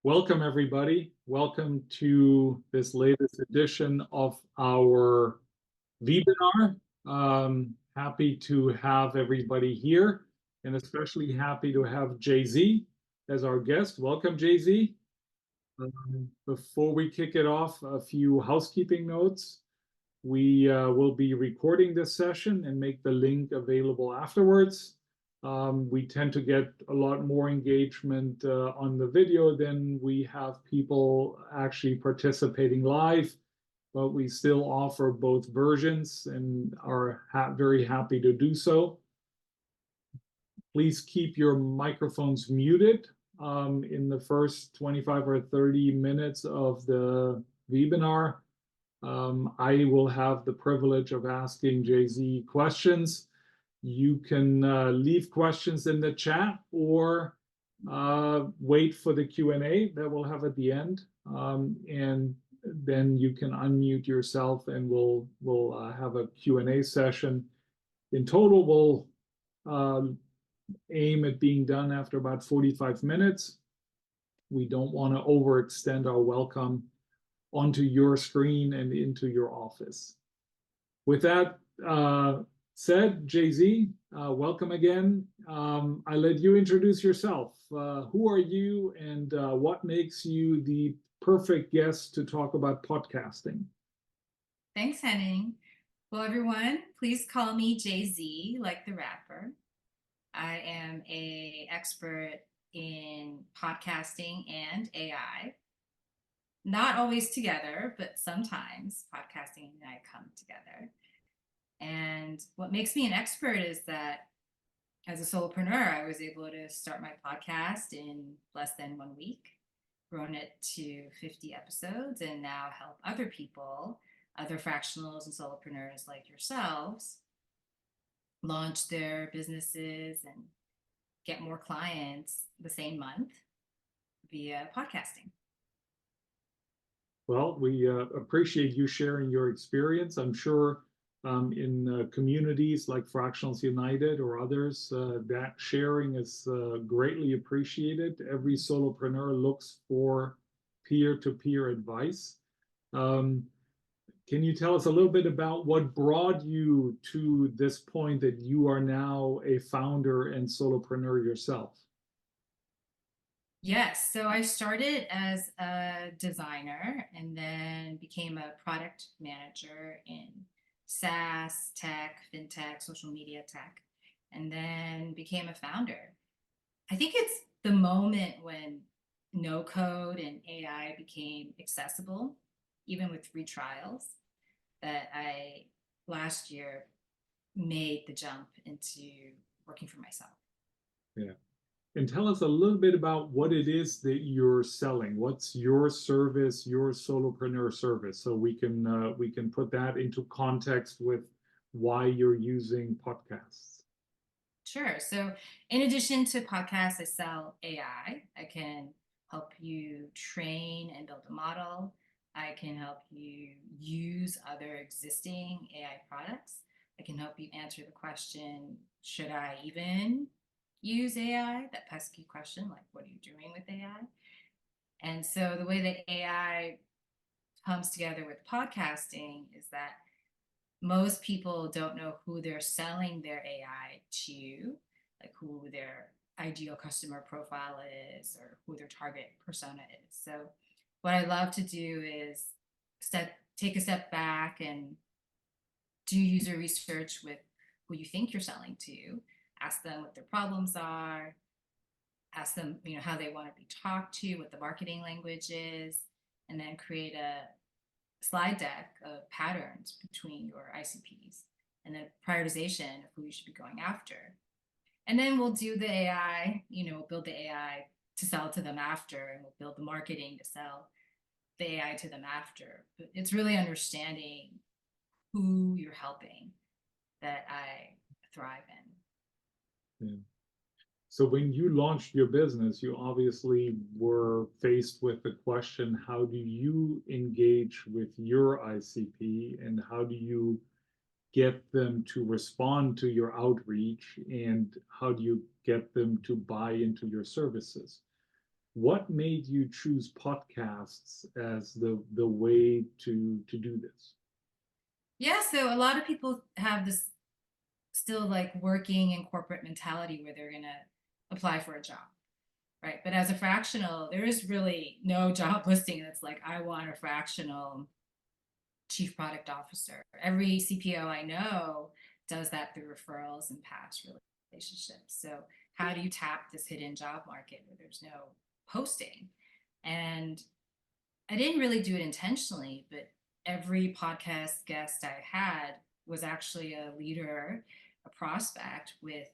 Welcome, everybody. Welcome to this latest edition of our webinar. Happy to have everybody here, and especially happy to have Jay-Z as our guest. Welcome, Jay-Z. Before we kick it off, a few housekeeping notes. We will be recording this session and make the link available afterwards. We tend to get a lot more engagement on the video than we have people actually participating live, but we still offer both versions and are very happy to do so. Please keep your microphones muted in the first 25 or 30 minutes of the webinar. I will have the privilege of asking Jay-Z questions. You can leave questions in the chat or wait for the Q&A that we'll have at the end. And then you can unmute yourself and we'll have a Q&A session. In total, we'll aim at being done after about 45 minutes. We don't want to overextend our welcome onto your screen and into your office. With that said, Jay-Z, welcome again. I let you introduce yourself. Who are you and what makes you the perfect guest to talk about podcasting? Thanks, Henning. Well, everyone, please call me Jay-Z, like the rapper. I am an expert in podcasting and AI. Not always together, but sometimes podcasting and AI come together. And what makes me an expert is that as a solopreneur, I was able to start my podcast in less than 1 week, grown it to 50 episodes, and now help other people, other fractionals and solopreneurs like yourselves, launch their businesses and get more clients the same month via podcasting. Well, we appreciate you sharing your experience. I'm sure in communities like Fractionals United or others, that sharing is greatly appreciated. Every solopreneur looks for peer-to-peer advice. Can you tell us a little bit about what brought you to this point that you are now a founder and solopreneur yourself? Yes, so I started as a designer and then became a product manager in SaaS, tech, fintech, social media tech, and then became a founder. I think it's the moment when no code and AI became accessible, even with free trials, that I last year made the jump into working for myself. Yeah. And tell us a little bit about what it is that you're selling. What's your service, your solopreneur service, so we can put that into context with why you're using podcasts. Sure. So in addition to podcasts, I sell AI. I can help you train and build a model. I can help you use other existing AI products. I can help you answer the question, should I even use AI? That pesky question, like, what are you doing with AI? And so the way that AI comes together with podcasting is that most people don't know who they're selling their AI to, like who their ideal customer profile is or who their target persona is. So what I love to do is take a step back and do user research with who you think you're selling to, ask them what their problems are, ask them, how they want to be talked to, what the marketing language is, and then create a slide deck of patterns between your ICPs and then prioritization of who you should be going after. And then we'll do the AI, we'll build the AI to sell to them after, and we'll build the marketing to sell the AI to them after. But it's really understanding who you're helping that I thrive in. Yeah. So when you launched your business, you obviously were faced with the question, how do you engage with your ICP and how do you get them to respond to your outreach and how do you get them to buy into your services? what made you choose podcasts as the way to do this? Yeah, so a lot of people have this still like working in corporate mentality where they're gonna apply for a job, right? But as a fractional, there is really no job listing that's like, I want a fractional chief product officer. Every CPO I know does that through referrals and past relationships. So how do you tap this hidden job market where there's no posting? And I didn't really do it intentionally, but every podcast guest I had was actually a leader, a prospect with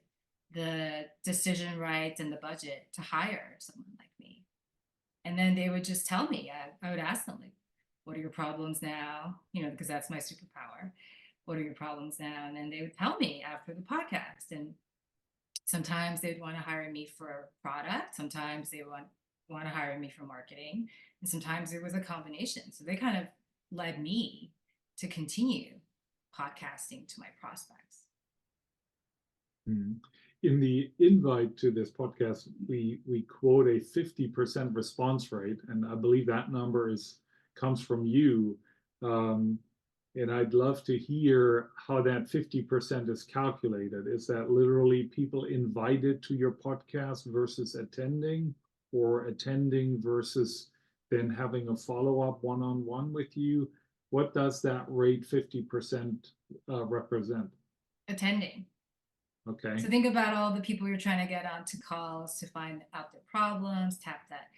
the decision rights and the budget to hire someone like me. And then they would just tell me, I would ask them, like, what are your problems now? You know, because that's my superpower. What are your problems now? And then they would tell me after the podcast. And sometimes they'd want to hire me for product. Sometimes they want to hire me for marketing. And sometimes it was a combination. So they kind of led me to continue podcasting to my prospects. Mhm. In the invite to this podcast, we quote a 50% response rate, and I believe that number comes from you. Um, and I'd love to hear how that 50% is calculated. Is that literally people invited to your podcast versus attending, or attending versus then having a follow-up one-on-one with you? What does that rate 50% represent? Attending. Okay. So think about all the people you're trying to get onto calls to find out their problems, tap that,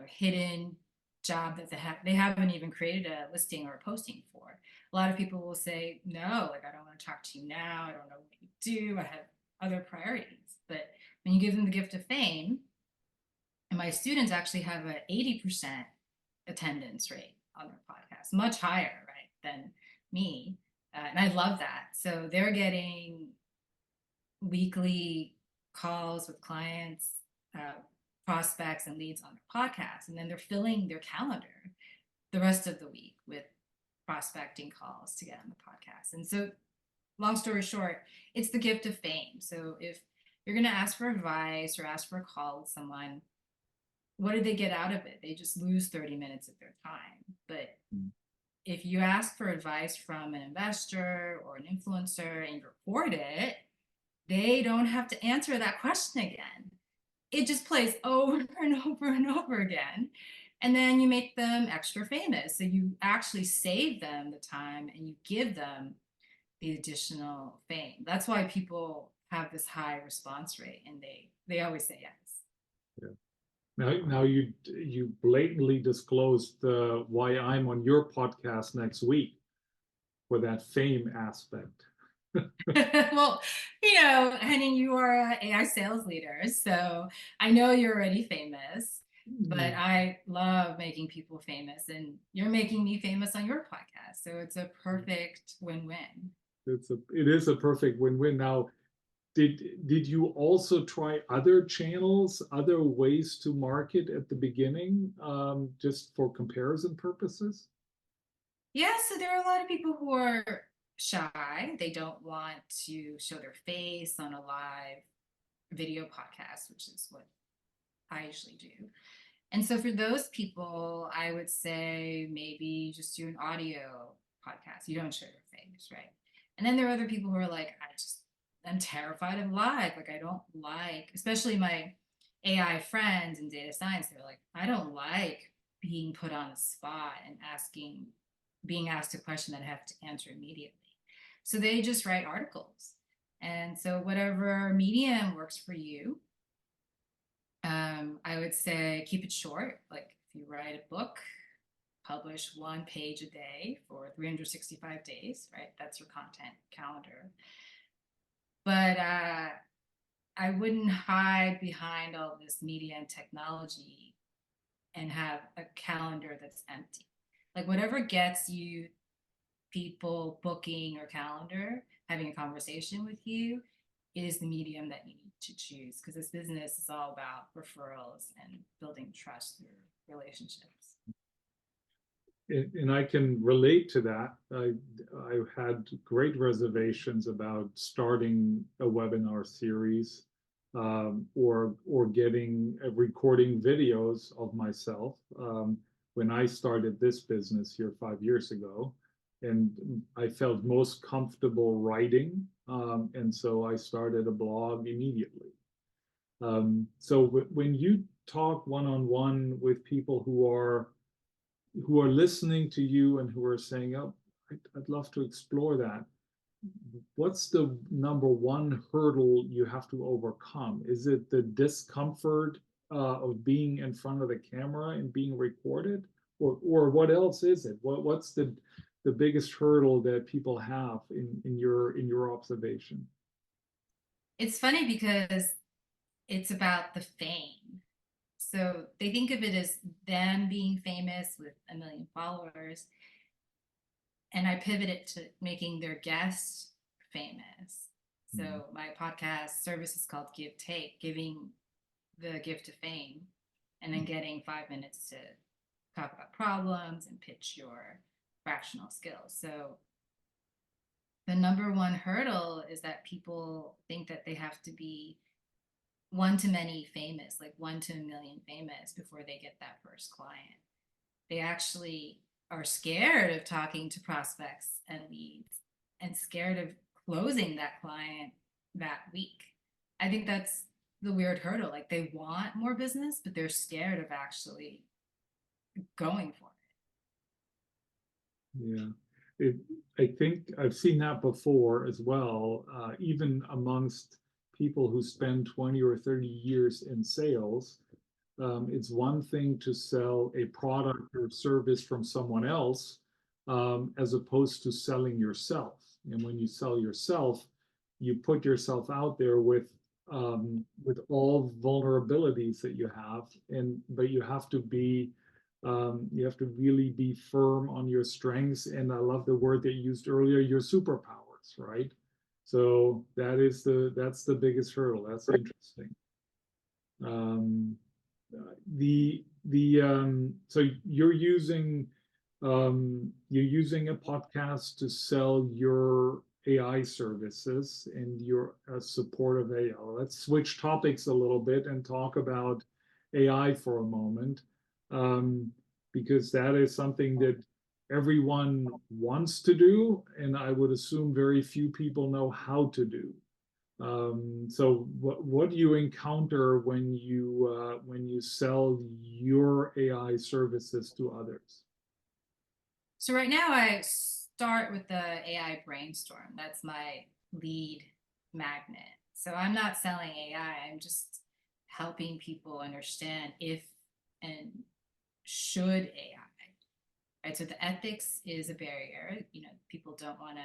hidden job that they haven't even created a listing or a posting for. A lot of people will say, no, like I don't want to talk to you now. I don't know what you do. I have other priorities. But when you give them the gift of fame, and my students actually have an 80% attendance rate on their podcast, much higher, right, than me. And I love that. So they're getting weekly calls with clients, prospects, and leads on their podcast. And then they're filling their calendar the rest of the week with prospecting calls to get on the podcast. And so, long story short, it's the gift of fame. So, if you're going to ask for advice or ask for a call with someone, what did they get out of it? They just lose 30 minutes of their time. But if you ask for advice from an investor or an influencer and you record it, they don't have to answer that question again. It just plays over and over and over again. And then you make them extra famous. So you actually save them the time and you give them the additional fame. That's why people have this high response rate and they always say yes. Yeah. Now you blatantly disclosed why I'm on your podcast next week for that fame aspect. Well, Henning, you are an AI sales leader, so I know you're already famous, but I love making people famous, and you're making me famous on your podcast, so it's a perfect win-win. It is a perfect win-win. Now, did you also try other channels, other ways to market at the beginning, just for comparison purposes? Yeah, so there are a lot of people who are shy. They don't want to show their face on a live video podcast, which is what I usually do. And so for those people, I would say maybe just do an audio podcast. You don't show your face, right? And then there are other people who are like, I'm terrified of live. Like, I don't like, especially my AI friends in data science, they're like, I don't like being put on the spot and being asked a question that I have to answer immediately. So they just write articles. And so whatever medium works for you, I would say keep it short. Like if you write a book, publish 1 page a day for 365 days, right? That's your content calendar. But I wouldn't hide behind all this media and technology and have a calendar that's empty. Like whatever gets you people booking your calendar, having a conversation with you, is the medium that you need to choose because this business is all about referrals and building trust through relationships. And I can relate to that. I had great reservations about starting a webinar series. or getting recording videos of myself when I started this business here 5 years ago. And I felt most comfortable writing, and so I started a blog immediately. So when you talk one-on-one with people who are listening to you and who are saying, "Oh, I'd love to explore that," what's the number one hurdle you have to overcome? Is it the discomfort of being in front of the camera and being recorded, or what else is it? What's the biggest hurdle that people have in your observation? It's funny because it's about the fame. So they think of it as them being famous with 1 million followers. And I pivoted to making their guests famous. Mm. So my podcast service is called GiveTake, giving the gift of fame, and then getting 5 minutes to talk about problems and pitch your fractional skills. So the number one hurdle is that people think that they have to be one to many famous, like 1 to 1 million famous before they get that first client. They actually are scared of talking to prospects and leads and scared of closing that client that week. I think that's the weird hurdle. Like they want more business, but they're scared of actually going for Yeah. It, I think I've seen that before as well, even amongst people who spend 20 or 30 years in sales. It's one thing to sell a product or service from someone else, as opposed to selling yourself. And when you sell yourself, you put yourself out there with all vulnerabilities that you have, and but you have to really be firm on your strengths. And I love the word that you used earlier, your superpowers, right? So that's the biggest hurdle. That's interesting. Um, so you're using a podcast to sell your AI services and your support of AI. Let's switch topics a little bit and talk about AI for a moment, um, because that is something that everyone wants to do, and I would assume very few people know how to do. So what do you encounter when you sell your AI services to others? So right now I start with the AI brainstorm. That's my lead magnet. So I'm not selling AI. I'm just helping people understand if and should AI. Right? So the ethics is a barrier. You know, people don't want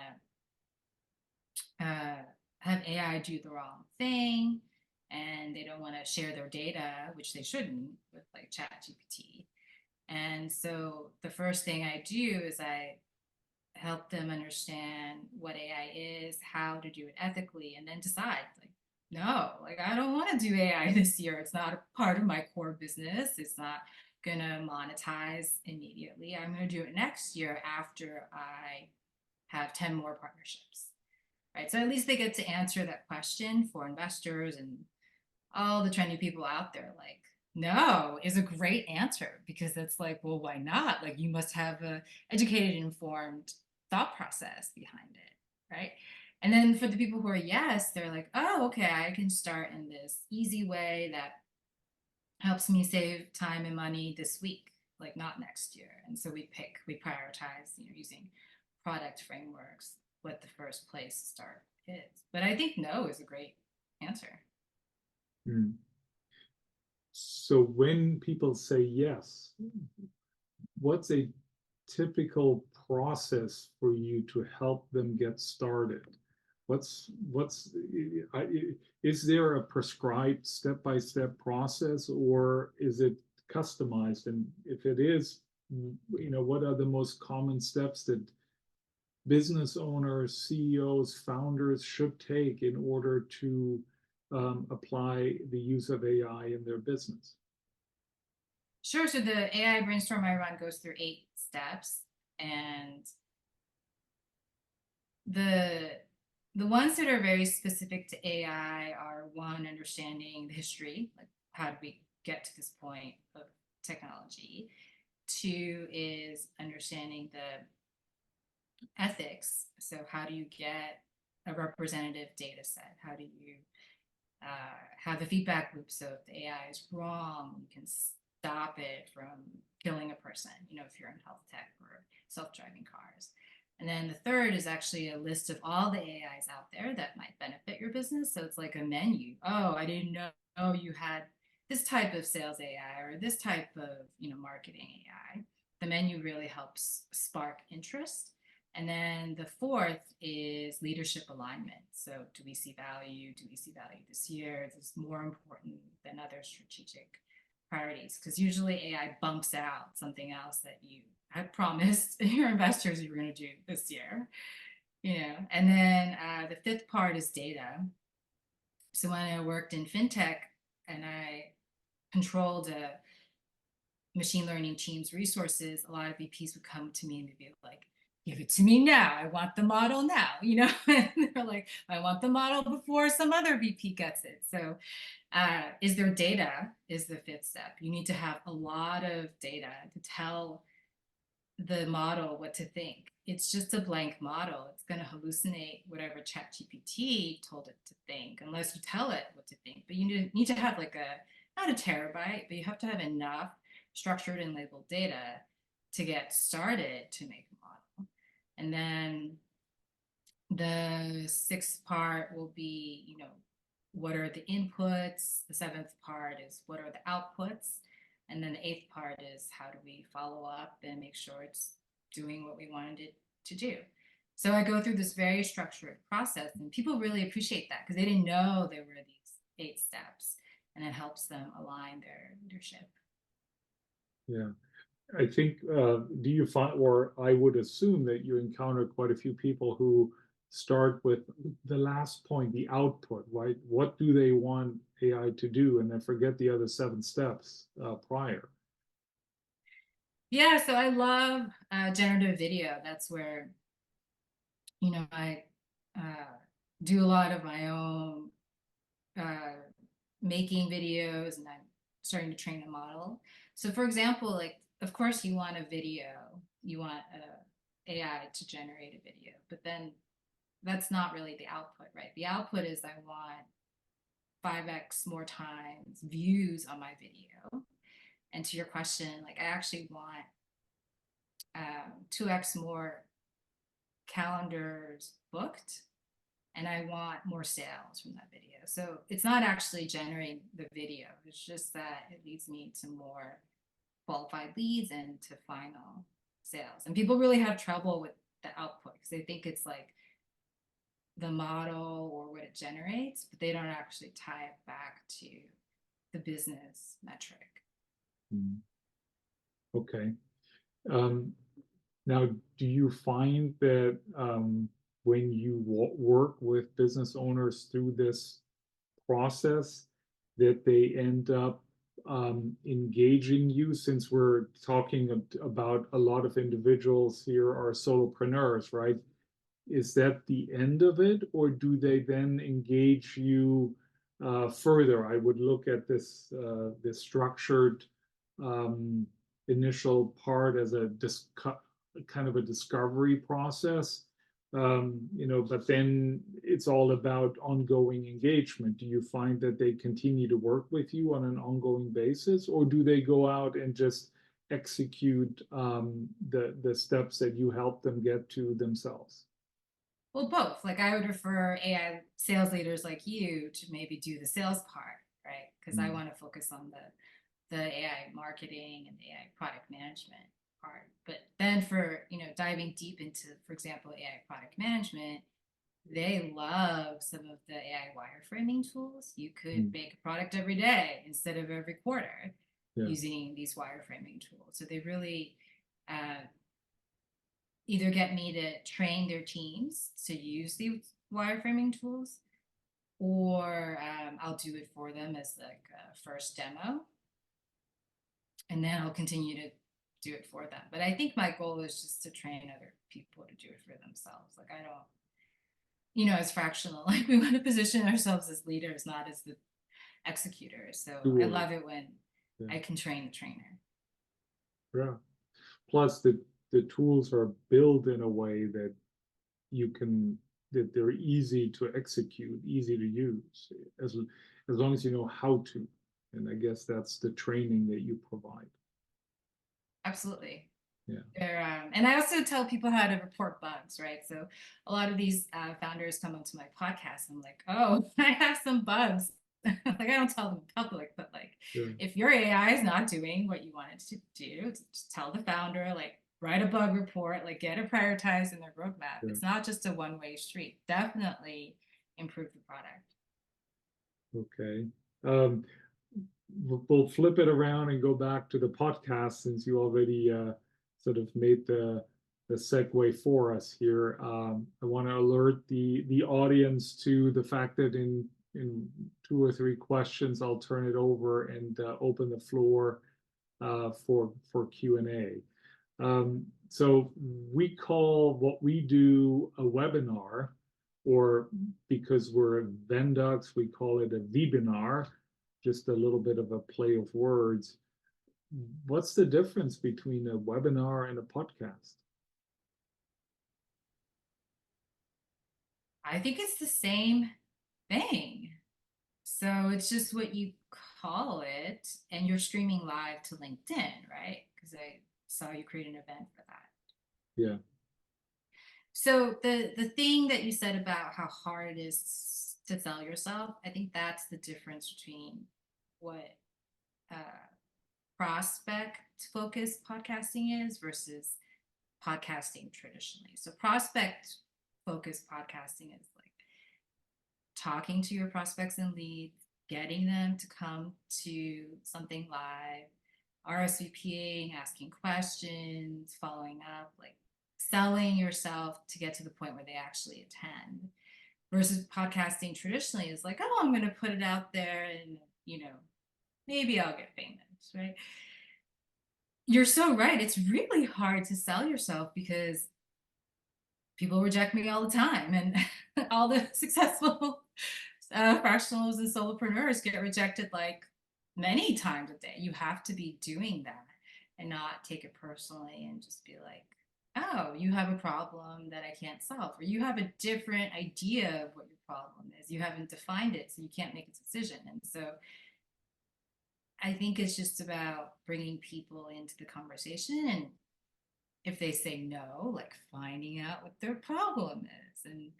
to have AI do the wrong thing, and they don't want to share their data, which they shouldn't, with like ChatGPT. And so the first thing I do is I help them understand what AI is, how to do it ethically, and then decide like, no, like I don't want to do AI this year. It's not a part of my core business. It's not gonna monetize immediately. I'm gonna do it next year after I have 10 more partnerships. Right. So at least they get to answer that question for investors and all the trendy people out there. Like, no is a great answer because it's like, well, why not? Like, you must have a educated, informed thought process behind it, right? And then for the people who are yes, they're like, oh, okay, I can start in this easy way that helps me save time and money this week, like not next year. And so we prioritize, using product frameworks, what the first place to start is. But I think no is a great answer. Hmm. So when people say yes, what's a typical process for you to help them get started? What's is there a prescribed step-by-step process, or is it customized? And if it is, what are the most common steps that business owners, CEOs, founders should take in order to apply the use of AI in their business? Sure. So the AI brainstorm I run goes through 8 steps, and the the ones that are very specific to AI are one, understanding the history, like how did we get to this point of technology? Two is understanding the ethics. So how do you get a representative data set? How do you have a feedback loop so if the AI is wrong, you can stop it from killing a person, if you're in health tech or self-driving cars. And then the third is actually a list of all the AIs out there that might benefit your business. So it's like a menu. Oh, I didn't know you had this type of sales AI or this type of marketing AI. The menu really helps spark interest. And then the fourth is leadership alignment. So do we see value? Do we see value this year? Is this more important than other strategic priorities? Because usually AI bumps out something else that you had promised your investors you were going to do this year. And then the fifth part is data. So when I worked in fintech and I controlled a machine learning team's resources, a lot of VPs would come to me and they'd be like, give it to me now. I want the model now, and they're like, I want the model before some other VP gets it. So is there data is the fifth step. You need to have a lot of data to tell the model what to think. It's just a blank model. It's going to hallucinate whatever ChatGPT told it to think, unless you tell it what to think. But you need to have like not a terabyte, but you have to have enough structured and labeled data to get started to make a model. And then the sixth part will be, what are the inputs? The seventh part is what are the outputs? And then the eighth part is how do we follow up and make sure it's doing what we wanted it to do. So I go through this very structured process, and people really appreciate that because they didn't know there were these 8 steps, and it helps them align their leadership. Yeah. I think, do you find, or I would assume that you encounter quite a few people who start with the last point, the output, right? What do they want AI to do? And then forget the other 7 steps prior. Yeah, so I love generative video. That's where, I do a lot of my own making videos, and I'm starting to train a model. So for example, like, of course you want a video, you want AI to generate a video, but then that's not really the output, right? The output is I want 5x more times views on my video. And to your question, like I actually want 2x more calendars booked, and I want more sales from that video. So it's not actually generating the video. It's just that it leads me to more qualified leads and to final sales. And people really have trouble with the output because they think it's like the model or what it generates, but they don't actually tie it back to the business metric. Okay. Now, do you find that when you work with business owners through this process, that they end up engaging you? Since we're talking about a lot of individuals here are solopreneurs, right? Is that the end of it, or do they then engage you further? I would look at this structured initial part as a kind of a discovery process, but then it's all about ongoing engagement. Do you find that they continue to work with you on an ongoing basis, or do they go out and just execute the steps that you help them get to themselves? Well, both. Like I would refer AI sales leaders like you to maybe do the sales part, right? Because I want to focus on the AI marketing and the AI product management part. But then for, diving deep into, for example, AI product management, they love some of the AI wireframing tools. You could make a product every day instead of every quarter using these wireframing tools. So they really either get me to train their teams to use these wireframing tools, or I'll do it for them as like a first demo, and then I'll continue to do it for them. But I think my goal is just to train other people to do it for themselves. Like as fractional. Like we want to position ourselves as leaders, not as the executors. So I Sure. love it when Yeah. I can train the trainer. Yeah. Plus the tools are built in a way that you can that they're easy to execute, easy to use, as long as you know how to. And I guess that's the training that you provide. Absolutely. Yeah. And I also tell people how to report bugs, right? So a lot of these founders come onto my podcast. And I'm like, oh, I have some bugs. Like I don't tell them in public, but like Yeah. if your AI is not doing what you want it to do, just tell the founder, like write a bug report, like get it prioritized in their roadmap. Yeah. It's not just a one-way street. Definitely improve the product. Okay. Um, we'll flip it around and go back to the podcast since you already sort of made the segue for us here. I want to alert the audience to the fact that in 2 or 3 questions, I'll turn it over and open the floor for Q&A. So we call what we do a webinar, or because we're Vendox, we call it a ve-BINAR, just a little bit of a play of words. What's the difference between a webinar and a podcast? I think it's the same thing. So it's just what you call it, and you're streaming live to LinkedIn, right? Because I saw you create an event for that. Yeah. So the thing that you said about how hard it is to sell yourself, I think that's the difference between what uh, prospect focused podcasting is versus podcasting traditionally. So prospect focused podcasting is like talking to your prospects and leads, getting them to come to something live, RSVPing, asking questions, following up, like selling yourself to get to the point where they actually attend. Versus podcasting traditionally is like, oh, I'm going to put it out there and, maybe I'll get famous, right? You're so right. It's really hard to sell yourself because people reject me all the time, and all the successful fractionals and solopreneurs get rejected like many times a day. You have to be doing that and not take it personally and just be like, oh, you have a problem that I can't solve, or you have a different idea of what your problem is. You haven't defined it, so you can't make a decision. And so I think it's just about bringing people into the conversation, and if they say no, like finding out what their problem is. And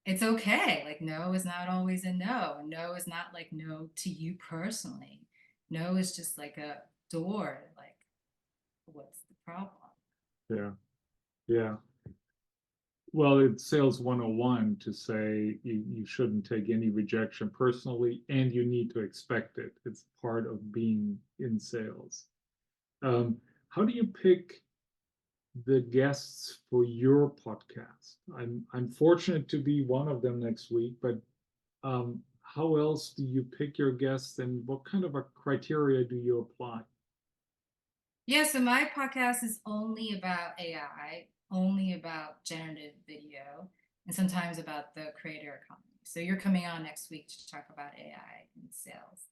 it's okay. Like, no is not always a no. No is not like no to you personally. No is just like a door. Like, what's the problem? Yeah. Yeah. Well, it's sales 101 to say you shouldn't take any rejection personally, and you need to expect it. It's part of being in sales. How do you pick the guests for your podcast? I'm fortunate to be one of them next week, but how else do you pick your guests, and what kind of a criteria do you apply? Yeah, so my podcast is only about AI, only about generative video, and sometimes about the creator economy. So you're coming on next week to talk about AI in sales.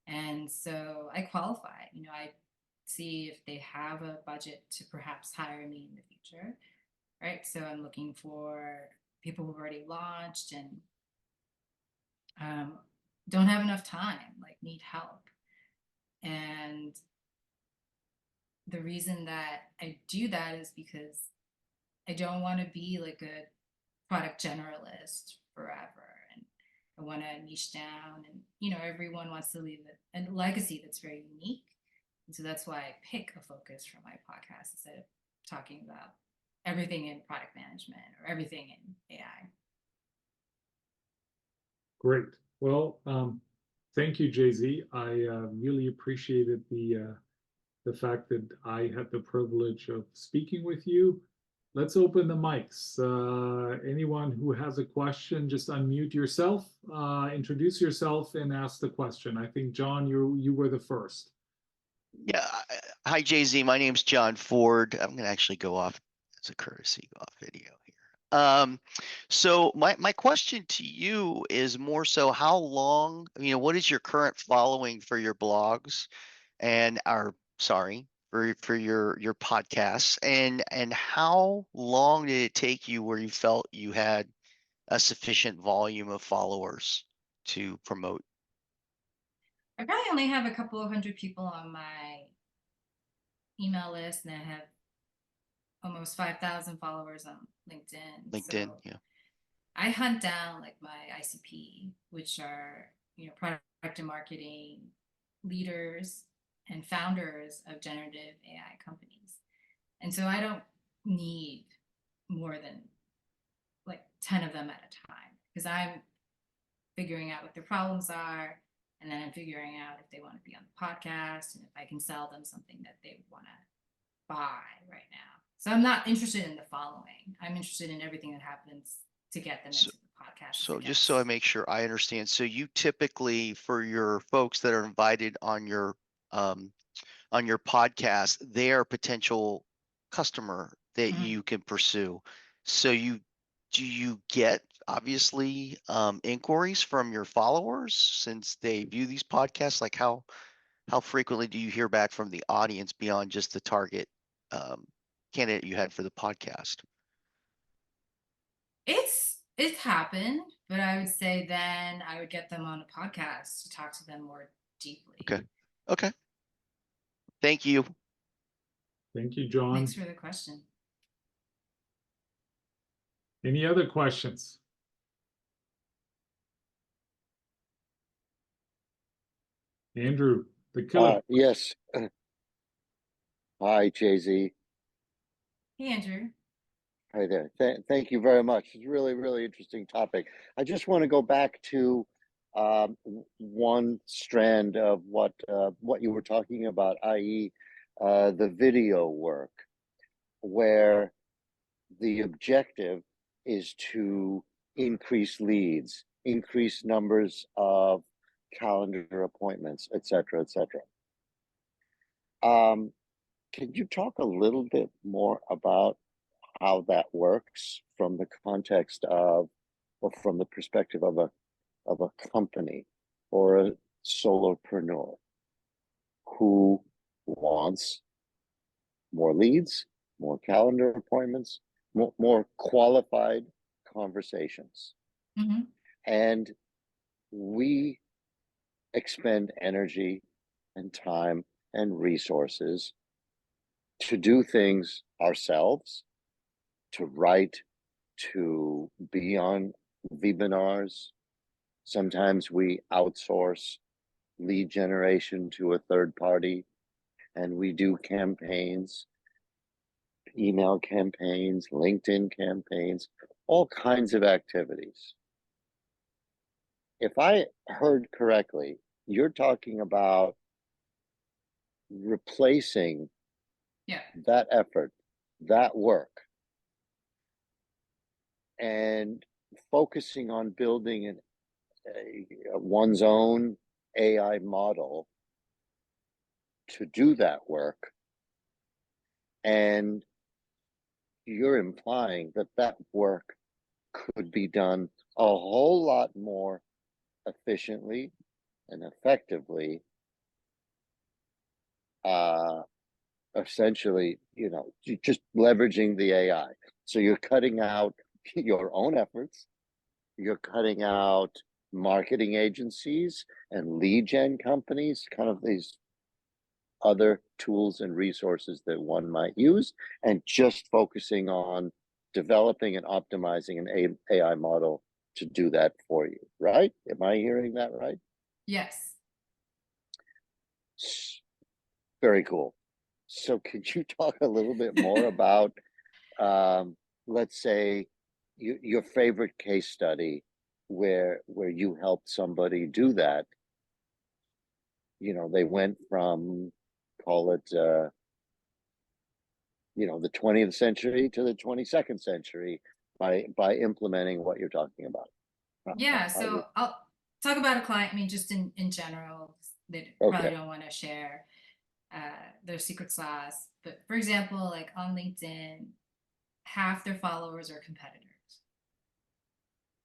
And so I qualify, I see if they have a budget to perhaps hire me in the future, right? So I'm looking for people who've already launched and um, don't have enough time, like need help. And the reason that I do that is because I don't want to be like a product generalist forever. And I want to niche down, and, everyone wants to leave a legacy that's very unique. And so that's why I pick a focus for my podcast instead of talking about everything in product management or everything in AI. Great. Well, thank you, Jay-Z. I really appreciated the fact that I had the privilege of speaking with you. Let's open the mics. Anyone who has a question, just unmute yourself, introduce yourself, and ask the question. I think, John, you were the first. Yeah. Hi, Jay-Z. My name's John Ford. I'm going to actually go off as a courtesy, go off video here. So my question to you is more so how long, what is your current following for your blogs and for your podcasts and how long did it take you where you felt you had a sufficient volume of followers to promote? I probably only have a couple of hundred people on my email list, and I have almost 5,000 followers on LinkedIn. LinkedIn, So yeah. I hunt down like my ICP, which are, product and marketing leaders and founders of generative AI companies. And so I don't need more than like 10 of them at a time because I'm figuring out what their problems are. And then I'm figuring out if they want to be on the podcast and if I can sell them something that they want to buy right now. So I'm not interested in the following. I'm interested in everything that happens to get them So, into the podcast as a so just so I guest. make sure I understand, so you typically, for your folks that are invited um, on your podcast, they are a potential customer that Mhm. you can pursue. So do you get obviously inquiries from your followers since they view these podcasts? Like how frequently do you hear back from the audience beyond just the target um, candidate you had for the podcast? It's happened, but I would say then I would get them on a podcast to talk to them more deeply. Okay. Okay. Thank you. Thank you, Thanks John. for the question. Any other questions? Andrew, the killer. Yes. Hi, Jay-Z. Hey, Andrew. Hi there. Thank you very much. It's a really, really interesting topic. I just want to go back to one strand of what you were talking about, i.e., the video work, where the objective is to increase leads, increase numbers of calendar appointments, et cetera, et cetera. Can you talk a little bit more about how that works from the context of, or from the perspective of a company or a solopreneur who wants more leads, more calendar appointments, more qualified conversations? Mm-hmm. And we expend energy and time and resources to do things ourselves, to write, to be on webinars. Sometimes we outsource lead generation to a third party and we do campaigns, email campaigns, LinkedIn campaigns, all kinds of activities. If I heard correctly, you're talking about replacing Yeah. that effort, that work, and focusing on building one's own AI model to do that work. And you're implying that that work could be done a whole lot more efficiently and effectively, uh, essentially, just leveraging the AI. So you're cutting out your own efforts, you're cutting out marketing agencies and lead gen companies, kind of these other tools and resources that one might use, and just focusing on developing and optimizing an AI model to do that for you, right? Am I hearing that right? Yes. Very cool. So could you talk a little bit more about, let's say, your favorite case study where you helped somebody do that? They went from, call it, the 20th century to the 22nd century by implementing what you're talking about. Yeah. How So I'll talk about a client. I mean, just in general, they okay. probably don't want to share their secret sauce. But for example, like on LinkedIn, half their followers are competitors.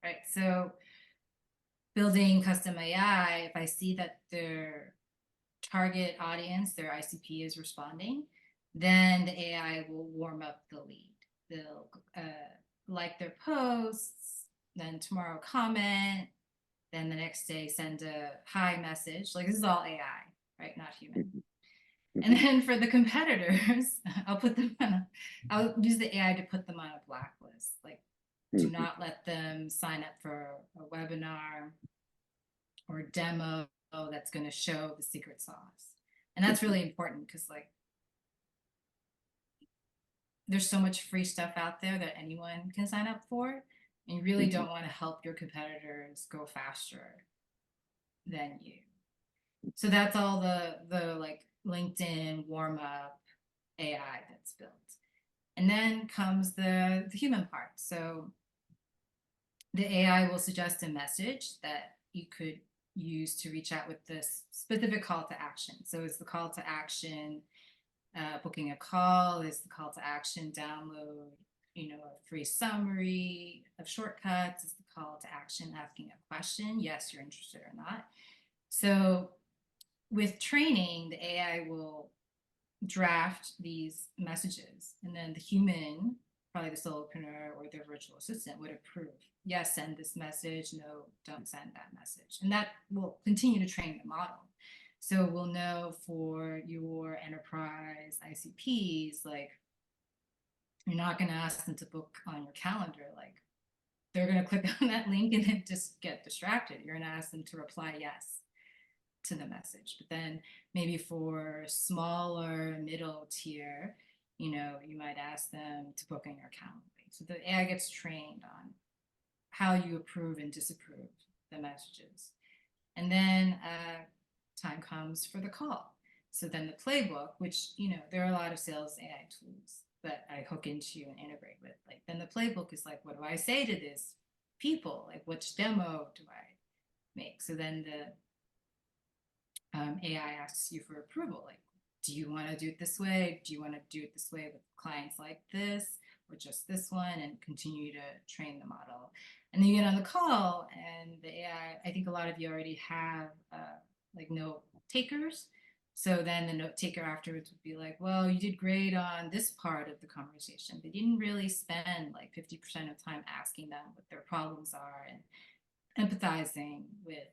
right? So building custom AI, if I see that their target audience, their ICP is responding, then the AI will warm up the lead. They'll like their posts, then tomorrow comment, then the next day send a hi message. Like this is all AI, right? Not human. And then for the competitors, I'll use the AI to put them on a blacklist. Like, do not let them sign up for a webinar or demo that's going to show the secret sauce. And that's really important because like there's so much free stuff out there that anyone can sign up for. And you really don't want to help your competitors go faster than you. So that's all the like LinkedIn warm up AI that's built. And then comes the human part. So the AI will suggest a message that you could use to reach out with this specific call to action. So is the call to action booking a call? Is the call to action download, a free summary of shortcuts? Is the call to action asking a question? Yes, you're interested or not. So with training, the AI will draft these messages, and then the human, probably the solopreneur or their virtual assistant, would approve. Yes, send this message. No, don't send that message. And that will continue to train the model. So we'll know for your enterprise ICPs, like you're not going to ask them to book on your calendar. Like they're going to click on that link and then just get distracted. You're going to ask them to reply yes to the message. But then maybe for smaller middle tier, you might ask them to book on your calendar. So the AI gets trained on how you approve and disapprove the messages. And then time comes for the call. So then the playbook, which, there are a lot of sales AI tools that I hook into and integrate with. Like then the playbook is like, what do I say to this people? Like which demo do I make? So then the AI asks you for approval. Like, do you want to do it this way? Do you want to do it this way with clients like this or just this one? And continue to train the model. And then you get on the call and the AI, I think a lot of you already have like note takers. So then the note taker afterwards would be like, well, you did great on this part of the conversation, but you didn't really spend like 50% of time asking them what their problems are and empathizing with,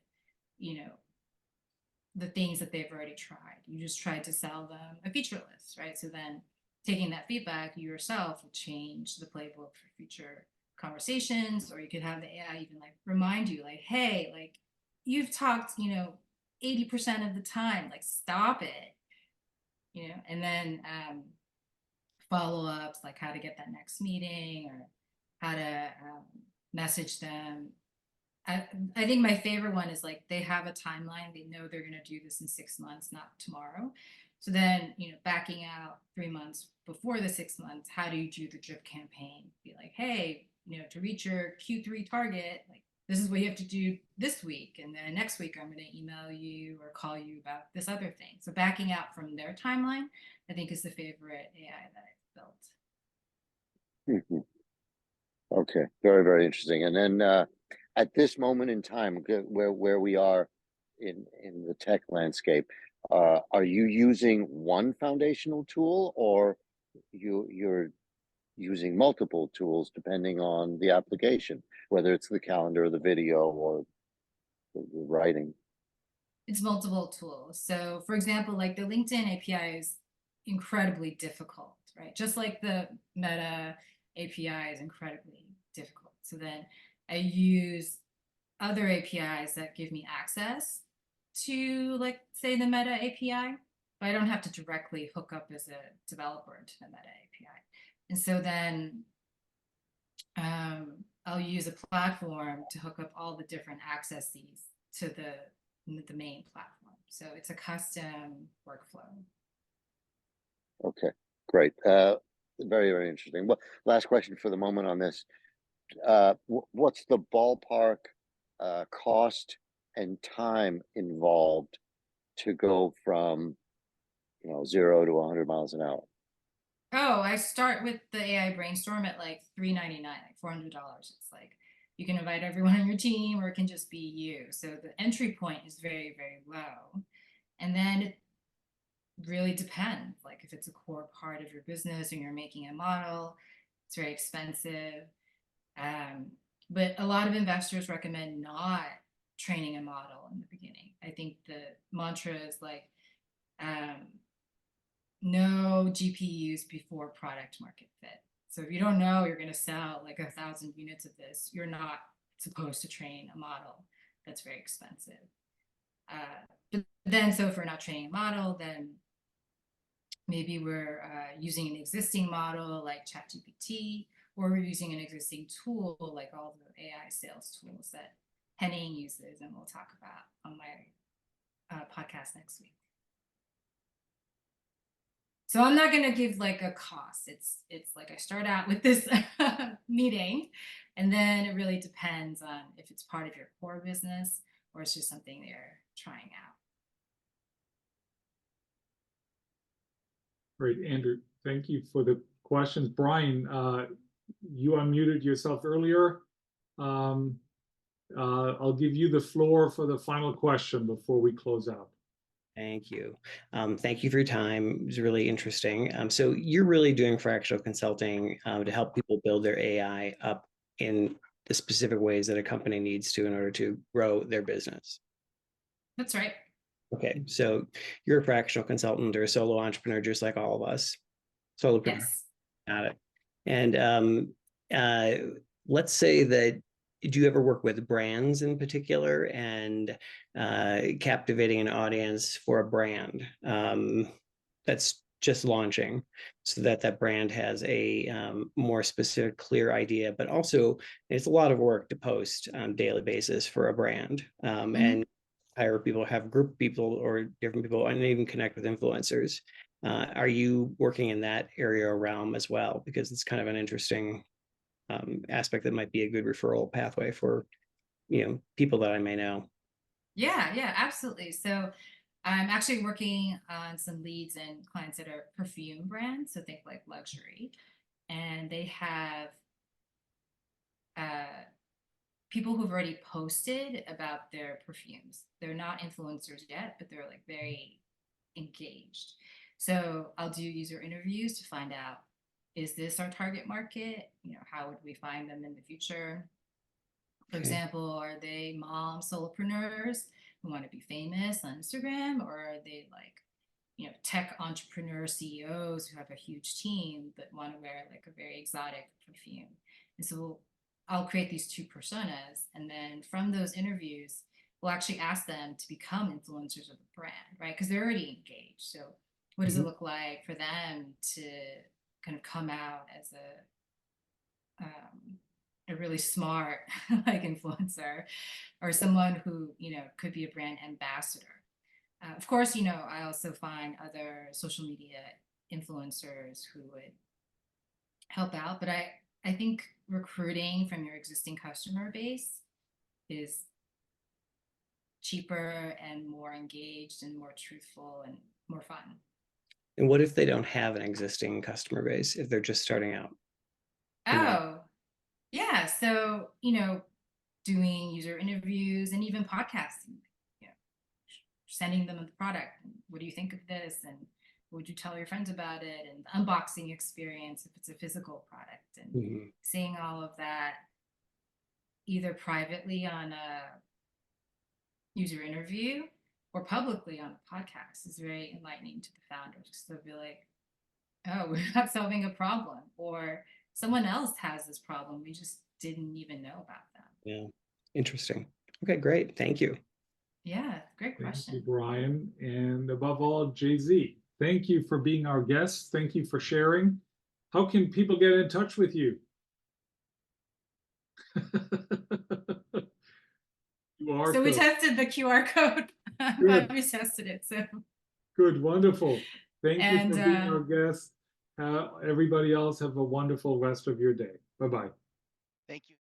the things that they've already tried. You just tried to sell them a feature list, right? So then taking that feedback, you yourself will change the playbook for future conversations, or you could have the AI even like remind you like, hey, like you've talked, 80% of the time, like stop it, and then follow-ups, like how to get that next meeting or how to message them. I think my favorite one is like they have a timeline. They know they're going to do this in 6 months, not tomorrow. So then, backing out 3 months before the 6 months, how do you do the drip campaign? Be like, hey, to reach your Q3 target, like this is what you have to do this week. And then next week, I'm going to email you or call you about this other thing. So backing out from their timeline, I think is the favorite AI that I've built. Okay, very, very interesting. And then at this moment in time, where we are in the tech landscape, are you using one foundational tool, or you're using multiple tools depending on the application, whether it's the calendar, or the video, or the writing? It's multiple tools. So for example, like the LinkedIn API is incredibly difficult, right? Just like the Meta API is incredibly difficult. So then I use other APIs that give me access to, like, say the Meta API, but I don't have to directly hook up as a developer to the Meta API. And so then I'll use a platform to hook up all the different accesses to the main platform. So it's a custom workflow. Okay, great. Very, very interesting. Well, last question for the moment on this. What's the ballpark cost and time involved to go from 0 to 100 miles an hour? Oh, I start with the AI brainstorm at like $3.99, like $400. It's like You can invite everyone on your team, or it can just be you. So the entry point is very, very low. And then it really depends. Like if it's a core part of your business and you're making a model, it's very expensive. But a lot of investors recommend not training a model in the beginning. I think the mantra is like, no GPUs before product market fit. So if you don't know you're going to sell like 1,000 units of this, you're not supposed to train a model. That's very expensive. But then, so if we're not training a model, then maybe we're using an existing model like ChatGPT, or we're using an existing tool like all the AI sales tools that Henning uses, and we'll talk about on my podcast next week. So I'm not going to give like a cost. It's like I start out with this meeting, and then it really depends on if it's part of your core business or it's just something they're trying out. Great, Andrew. Thank you for the questions. Brian, you unmuted yourself earlier. I'll give you the floor for the final question before we close out. Thank you. Thank you for your time. It was really interesting. So you're really doing fractional consulting to help people build their AI up in the specific ways that a company needs to in order to grow their business. That's right. Okay, so you're a fractional consultant or a solo entrepreneur, just like all of us. Solopreneur. Yes. Got it. And let's say that, do you ever work with brands in particular and captivating an audience for a brand that's just launching, so that that brand has a more specific, clear idea, but also it's a lot of work to post on a daily basis for a brand and hire people, have group people or different people, and even connect with influencers. Are you working in that area or realm as well? Because it's kind of an interesting aspect that might be a good referral pathway for, people that I may know. Yeah, absolutely. So I'm actually working on some leads and clients that are perfume brands. So think like luxury, and they have people who've already posted about their perfumes. They're not influencers yet, but they're like very engaged. So I'll do user interviews to find out, is this our target market? How would we find them in the future? For example, are they mom solopreneurs who want to be famous on Instagram, or are they like, tech entrepreneur CEOs who have a huge team but want to wear like a very exotic perfume? And so I'll create these two personas, and then from those interviews, we'll actually ask them to become influencers of the brand, right? Because they're already engaged. So what does it look like for them to kind of come out as a really smart like influencer, or someone who could be a brand ambassador? Of course, I also find other social media influencers who would help out, but I think recruiting from your existing customer base is cheaper and more engaged and more truthful and more fun. And what if they don't have an existing customer base, if they're just starting out? Oh, yeah. So, doing user interviews and even podcasting, sending them the product. What do you think of this? And would you tell your friends about it? And the unboxing experience if it's a physical product, and seeing all of that either privately on a user interview or publicly on a podcast is very enlightening to the founders. So they'll be like, oh, we're not solving a problem, or someone else has this problem. We just didn't even know about them. Yeah, interesting. Okay, great. Thank you. Yeah, great question. Thank you, Brian. And above all, Jay-Z, thank you for being our guest. Thank you for sharing. How can people get in touch with you? So we tested the QR code. We tested it. So good, wonderful. Thank you for being our guest. Everybody else have a wonderful rest of your day. Bye-bye. Thank you.